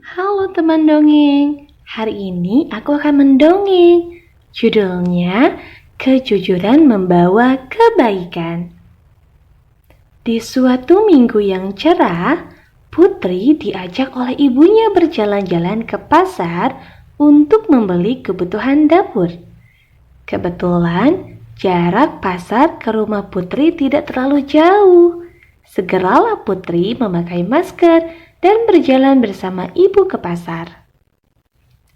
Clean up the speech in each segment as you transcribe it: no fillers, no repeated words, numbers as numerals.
Halo teman dongeng, hari ini aku akan mendongeng. Judulnya, Kejujuran Membawa Kebaikan. Di suatu minggu yang cerah, Putri diajak oleh ibunya berjalan-jalan ke pasar untuk membeli kebutuhan dapur. Kebetulan, jarak pasar ke rumah Putri tidak terlalu jauh. Segeralah Putri memakai masker dan berjalan bersama ibu ke pasar.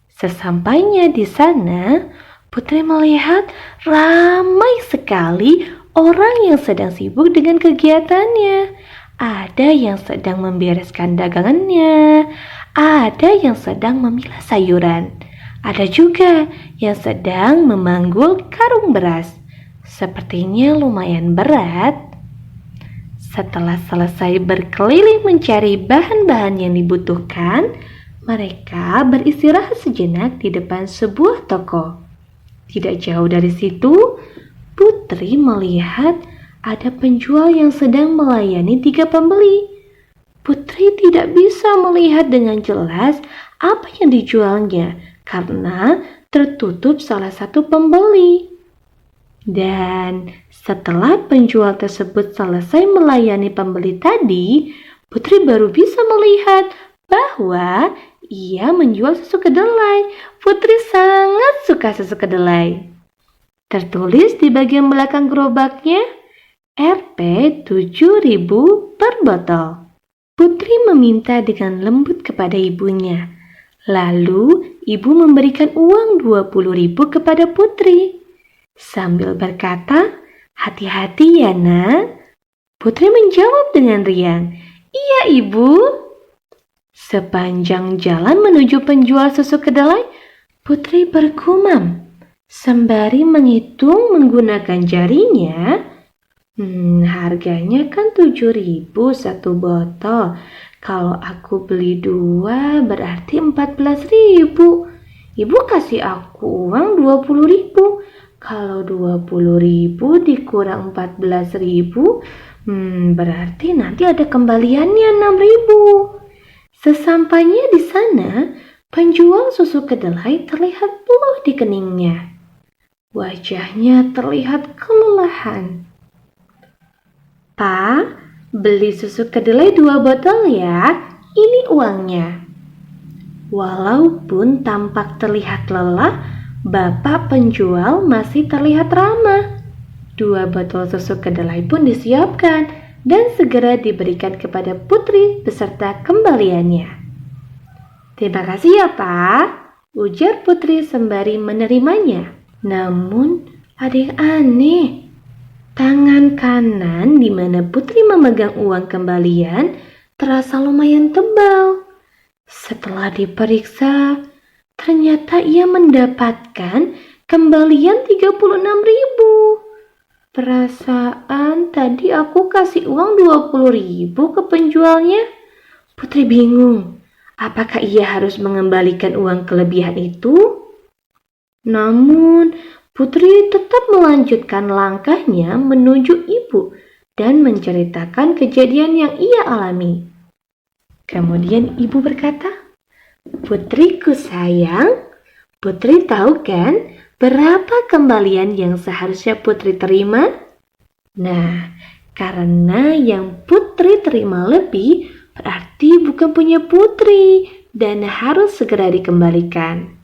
Sesampainya di sana, Putri melihat ramai sekali orang yang sedang sibuk dengan kegiatannya. Ada yang sedang membereskan dagangannya, ada yang sedang memilah sayuran, ada juga yang sedang memanggul karung beras. Sepertinya lumayan berat. Setelah selesai berkeliling mencari bahan-bahan yang dibutuhkan, mereka beristirahat sejenak di depan sebuah toko. Tidak jauh dari situ, Putri melihat ada penjual yang sedang melayani 3 pembeli. Putri tidak bisa melihat dengan jelas apa yang dijualnya karena tertutup salah satu pembeli. Dan setelah penjual tersebut selesai melayani pembeli tadi, Putri baru bisa melihat bahwa ia menjual susu kedelai. Putri sangat suka susu kedelai. Tertulis di bagian belakang gerobaknya, Rp 7.000 per botol. Putri meminta dengan lembut kepada ibunya. Lalu ibu memberikan uang 20.000 kepada Putri. Sambil berkata, "Hati-hati ya nak." Putri menjawab dengan riang, "Iya ibu." Sepanjang jalan menuju penjual susu kedelai, Putri bergumam sembari menghitung menggunakan jarinya. Harganya kan 7.000 satu botol. Kalau aku beli 2 berarti 14.000. Ibu kasih aku uang 20.000. Kalau 20.000 dikurang 14.000, berarti nanti ada kembaliannya 6.000. Sesampainya di sana, penjual susu kedelai terlihat peluh di keningnya. Wajahnya terlihat kelelahan. "Pak, beli susu kedelai 2 botol ya, ini uangnya." Walaupun tampak terlihat lelah, bapak penjual masih terlihat ramah. 2 botol susu kedelai pun disiapkan dan segera diberikan kepada Putri beserta kembaliannya. "Terima kasih ya Pak," ujar Putri sembari menerimanya. Namun ada yang aneh. Tangan kanan di mana Putri memegang uang kembalian terasa lumayan tebal. Setelah diperiksa, ternyata ia mendapatkan kembalian 36.000. Perasaan tadi aku kasih uang 20.000 ke penjualnya. Putri bingung, apakah ia harus mengembalikan uang kelebihan itu? Namun, Putri tetap melanjutkan langkahnya menuju ibu dan menceritakan kejadian yang ia alami. Kemudian ibu berkata, "Putriku sayang, Putri tahu kan berapa kembalian yang seharusnya Putri terima? Nah, karena yang Putri terima lebih berarti bukan punya Putri dan harus segera dikembalikan.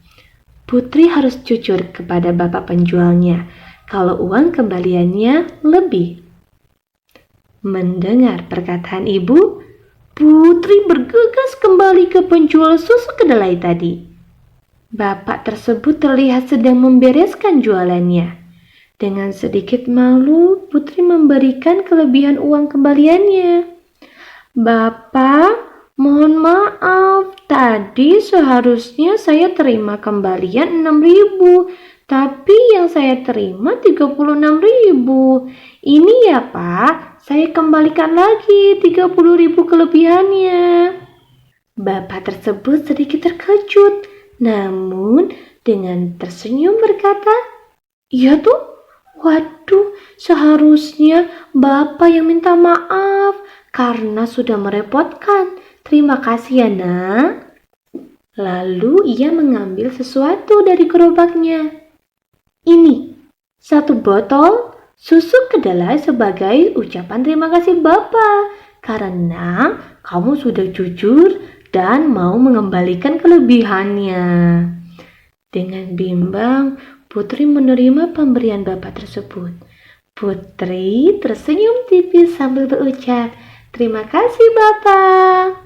Putri harus jujur kepada bapak penjualnya kalau uang kembaliannya lebih." Mendengar perkataan ibu, Putri bergegas kembali ke penjual susu kedelai tadi. Bapak tersebut terlihat sedang membereskan jualannya. Dengan sedikit malu, Putri memberikan kelebihan uang kembaliannya. "Bapak, mohon maaf, tadi seharusnya saya terima kembalian 6.000, tapi yang saya terima 36.000. Ini ya Pak, saya kembalikan lagi 30.000 kelebihannya." Bapak tersebut sedikit terkejut, namun dengan tersenyum berkata, "Iya tuh, waduh, seharusnya Bapak yang minta maaf karena sudah merepotkan. Terima kasih ya nak." Lalu ia mengambil sesuatu dari gerobaknya. Ini, satu botol susu kedelai sebagai ucapan terima kasih Bapak, karena kamu sudah jujur dan mau mengembalikan kelebihannya. Dengan bimbang, Putri menerima pemberian Bapak tersebut. Putri tersenyum tipis sambil berucap, "Terima kasih Bapak."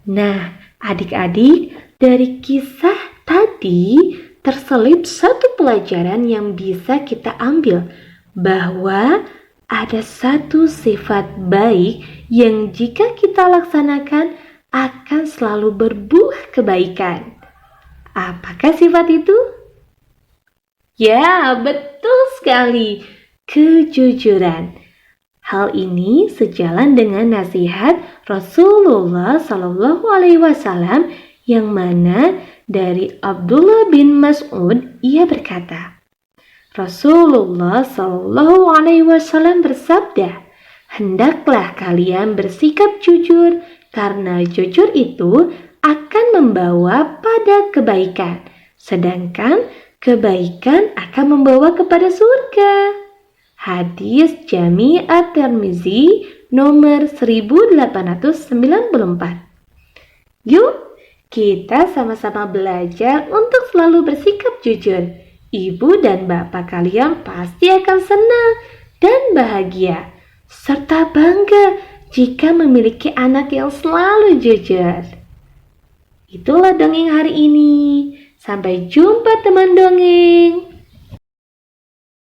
Nah, adik-adik, dari kisah tadi terselip satu pelajaran yang bisa kita ambil, bahwa ada satu sifat baik yang jika kita laksanakan akan selalu berbuah kebaikan. Apakah sifat itu? Ya, betul sekali, kejujuran. Hal ini sejalan dengan nasihat Rasulullah Shallallahu Alaihi Wasallam yang mana dari Abdullah bin Mas'ud ia berkata, Rasulullah Shallallahu Alaihi Wasallam bersabda, hendaklah kalian bersikap jujur karena jujur itu akan membawa pada kebaikan, sedangkan kebaikan akan membawa kepada surga. Hadis Jami' at-Tirmizi nomor 1894. Yuk, kita sama-sama belajar untuk selalu bersikap jujur. Ibu dan bapak kalian pasti akan senang dan bahagia, serta bangga jika memiliki anak yang selalu jujur. Itulah dongeng hari ini. Sampai jumpa teman dongeng.